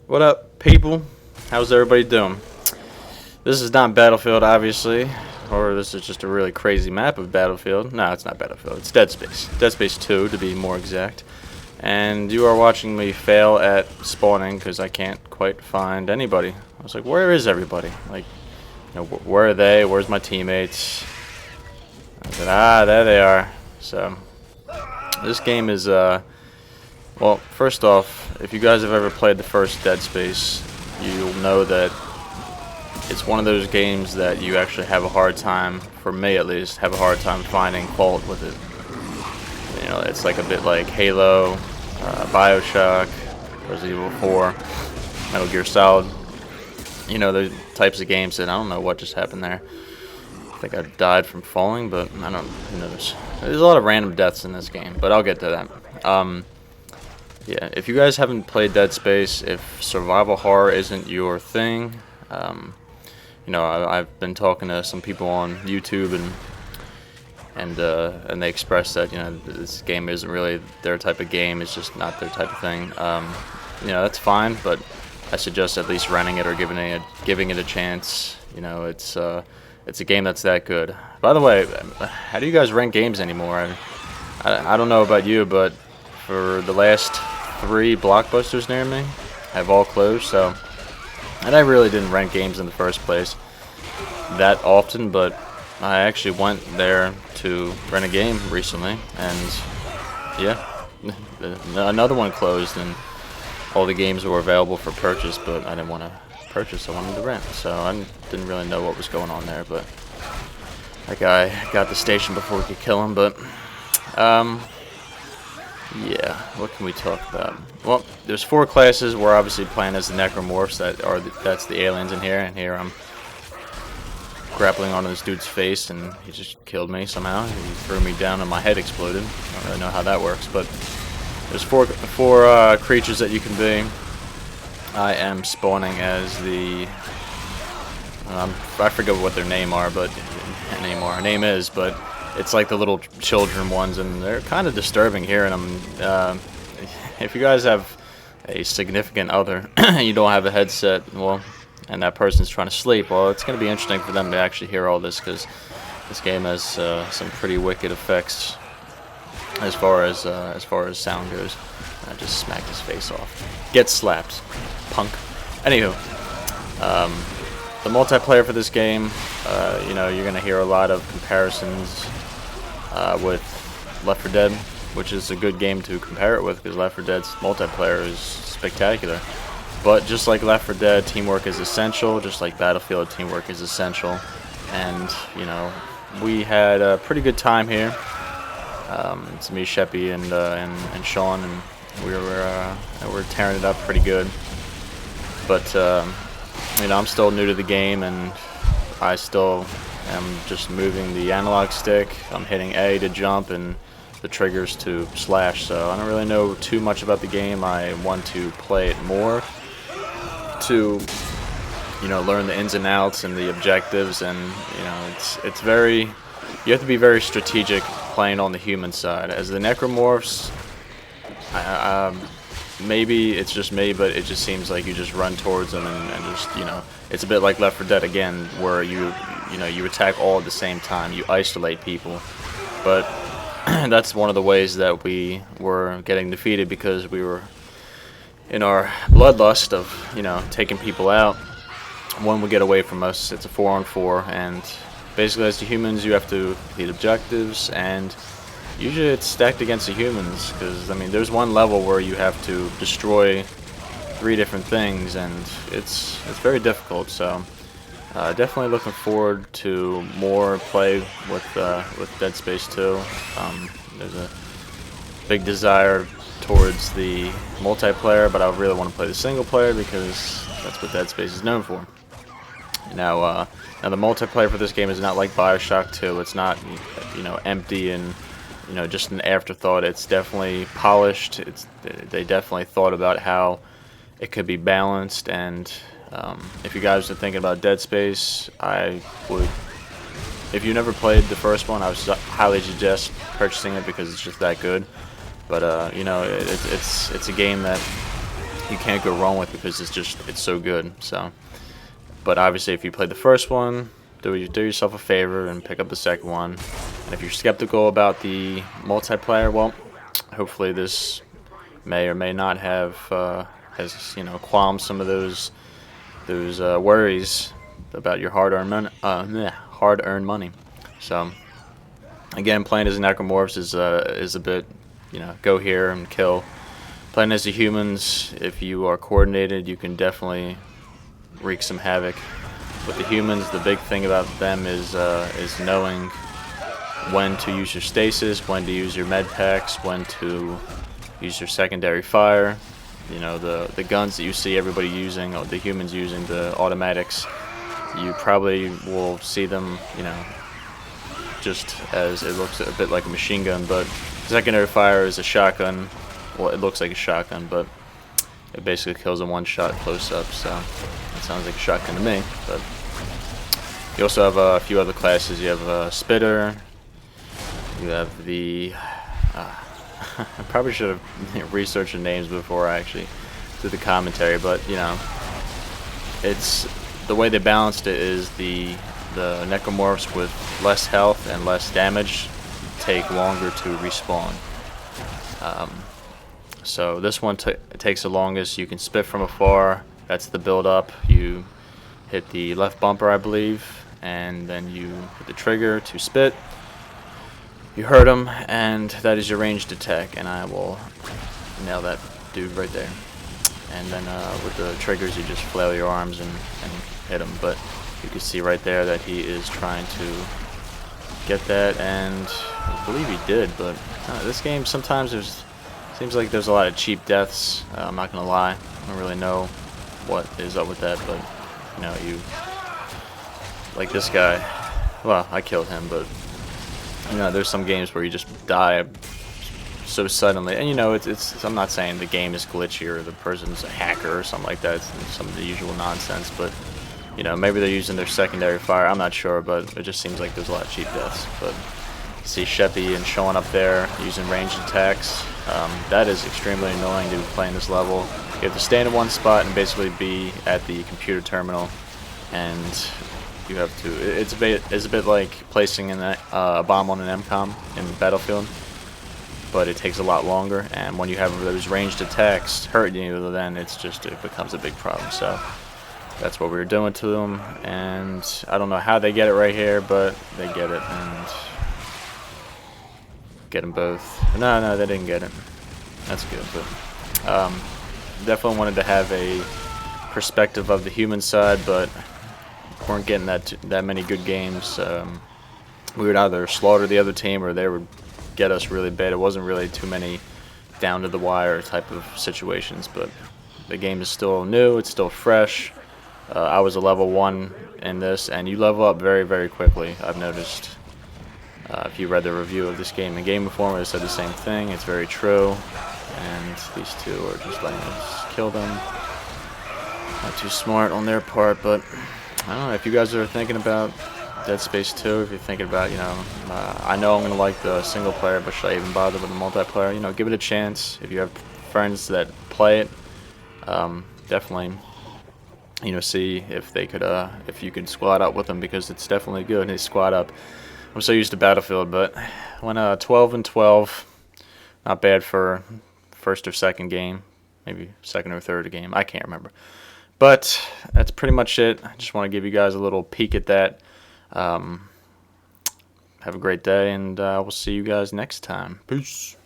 What up, people? How's everybody doing? This is not Battlefield, obviously, or this is just a really crazy map of Battlefield. No, it's not Battlefield. It's Dead Space. Dead Space 2, to be more exact. And you are watching me fail at spawning because I can't quite find anybody. I was like, where is everybody? Like, where are they? Where's my teammates? I said, there they are. So, this game is, well, first off, if you guys have ever played the first Dead Space, you'll know that it's one of those games that you actually have a hard time, for me at least, have a hard time finding fault with it. You know, it's like a bit like Halo, Bioshock, Resident Evil 4, Metal Gear Solid. You know, the types of games that I don't know what just happened there. I think I died from falling, but I don't, who knows. There's a lot of random deaths in this game, but I'll get to that. Yeah, if you guys haven't played Dead Space, if survival horror isn't your thing, you know, I've been talking to some people on YouTube, and they express that, you know, this game isn't really their type of game. It's just not their type of thing. You know, that's fine, but I suggest at least renting it or giving it a chance. You know, it's a game that's that good. By the way, how do you guys rent games anymore? I don't know about you, but for the last 3 Blockbusters near me have all closed, so, and I really didn't rent games in the first place that often, but I actually went there to rent a game recently, and yeah, another one closed, and all the games were available for purchase, but I didn't want to purchase, I wanted to rent, so I didn't really know what was going on there, but that guy got the station before we could kill him, but yeah, what can we talk about? Well, there's 4 classes. We're obviously playing as the Necromorphs. That's the aliens in here. And here I'm grappling onto this dude's face, and he just killed me somehow. He threw me down, and my head exploded. I don't really know how that works, but there's four creatures that you can be. I am spawning as the I forget what their name is, but it's like the little children ones, and they're kind of disturbing hearing them. If you guys have a significant other, you don't have a headset, well, and that person's trying to sleep, well, it's going to be interesting for them to actually hear all this, because this game has some pretty wicked effects as far as sound goes. I just smacked his face off. Get slapped, punk. Anywho, the multiplayer for this game, you know, you're going to hear a lot of comparisons with Left 4 Dead, which is a good game to compare it with, because Left 4 Dead's multiplayer is spectacular. But just like Left 4 Dead, teamwork is essential. Just like Battlefield, teamwork is essential. And, you know, we had a pretty good time here. It's me, Sheppy, and Sean, and we were tearing it up pretty good. But, you know, I'm still new to the game, and I still am just moving the analog stick. I'm hitting A to jump and the triggers to slash, so I don't really know too much about the game. I want to play it more to, you know, learn the ins and outs and the objectives, and, you know, it's very, you have to be very strategic playing on the human side. As the Necromorphs, maybe it's just me, but it just seems like you just run towards them and just, you know, it's a bit like Left 4 Dead again, where you know, you attack all at the same time, you isolate people. But that's one of the ways that we were getting defeated, because we were in our bloodlust of, you know, taking people out. One would get away from us. It's a 4-on-4, and basically as the humans you have to complete objectives, and usually it's stacked against the humans, because, I mean, there's one level where you have to destroy 3 different things, and it's very difficult, so definitely looking forward to more play with Dead Space 2. There's a big desire towards the multiplayer, but I really want to play the single player, because that's what Dead Space is known for. Now the multiplayer for this game is not like Bioshock 2. It's not, you know, empty and, you know, just an afterthought. It's definitely polished. They definitely thought about how it could be balanced, and if you guys are thinking about Dead Space, I would, if you never played the first one, I would highly suggest purchasing it, because it's just that good. But you know, it's a game that you can't go wrong with because it's so good. So, but obviously, if you played the first one, do yourself a favor and pick up the second one. And if you're skeptical about the multiplayer, well, hopefully this may or may not have has calmed some of those worries about your hard-earned money. So again, playing as Necromorphs is a bit, go here and kill. Playing as the humans, if you are coordinated, you can definitely wreak some havoc. With the humans, the big thing about them is knowing when to use your stasis, when to use your med packs, when to use your secondary fire. The guns that you see everybody using, or the humans using, the automatics, you probably will see them, just as it looks a bit like a machine gun, but secondary fire is a shotgun. Well, it looks like a shotgun, but it basically kills in one shot close up, so it sounds like a shotgun to me. But you also have a few other classes. You have a Spitter, you have the I probably should have researched the names before I actually did the commentary, but it's the way they balanced it is the Necromorphs with less health and less damage take longer to respawn. So this one takes the longest. You can spit from afar. That's the build up. You hit the left bumper, I believe, and then you hit the trigger to spit. You hurt him, and that is your ranged attack, and I will nail that dude right there. And then with the triggers, you just flail your arms and hit him. But you can see right there that he is trying to get that, and I believe he did. But this game, sometimes seems like there's a lot of cheap deaths. I'm not gonna lie, I don't really know what is up with that, but you like this guy. Well, I killed him, but there's some games where you just die so suddenly, and it's I'm not saying the game is glitchy or the person's a hacker or something like that. It's some of the usual nonsense, but maybe they're using their secondary fire. I'm not sure, but it just seems like there's a lot of cheap deaths. But you see Sheppy and showing up there using ranged attacks. That is extremely annoying to be playing this level. You have to stand in one spot and basically be at the computer terminal, and you have to. It's a bit like placing a bomb on an MCOM in Battlefield, but it takes a lot longer. And when you have those ranged attacks hurting you, then it becomes a big problem. So that's what we were doing to them, and I don't know how they get it right here, but they get it, and get them both. No, they didn't get it. That's good, but definitely wanted to have a perspective of the human side, but weren't getting that many good games. We would either slaughter the other team or they would get us really bad. It wasn't really too many down to the wire type of situations, but the game is still new. It's still fresh. I was a level 1 in this, and you level up very, very quickly. I've noticed. If you read the review of this game in Game Informer, it said the same thing. It's very true, and these two are just letting us kill them. Not too smart on their part, but I don't know. If you guys are thinking about Dead Space 2, if you're thinking about, I know I'm going to like the single player, but should I even bother with the multiplayer? Give it a chance. If you have friends that play it, definitely, see if they could, if you could squad up with them, because it's definitely good. They squad up. I'm so used to Battlefield, but when 12 and 12, not bad for first or second game, maybe second or third game. I can't remember. But that's pretty much it. I just want to give you guys a little peek at that. Have a great day, and we'll see you guys next time. Peace.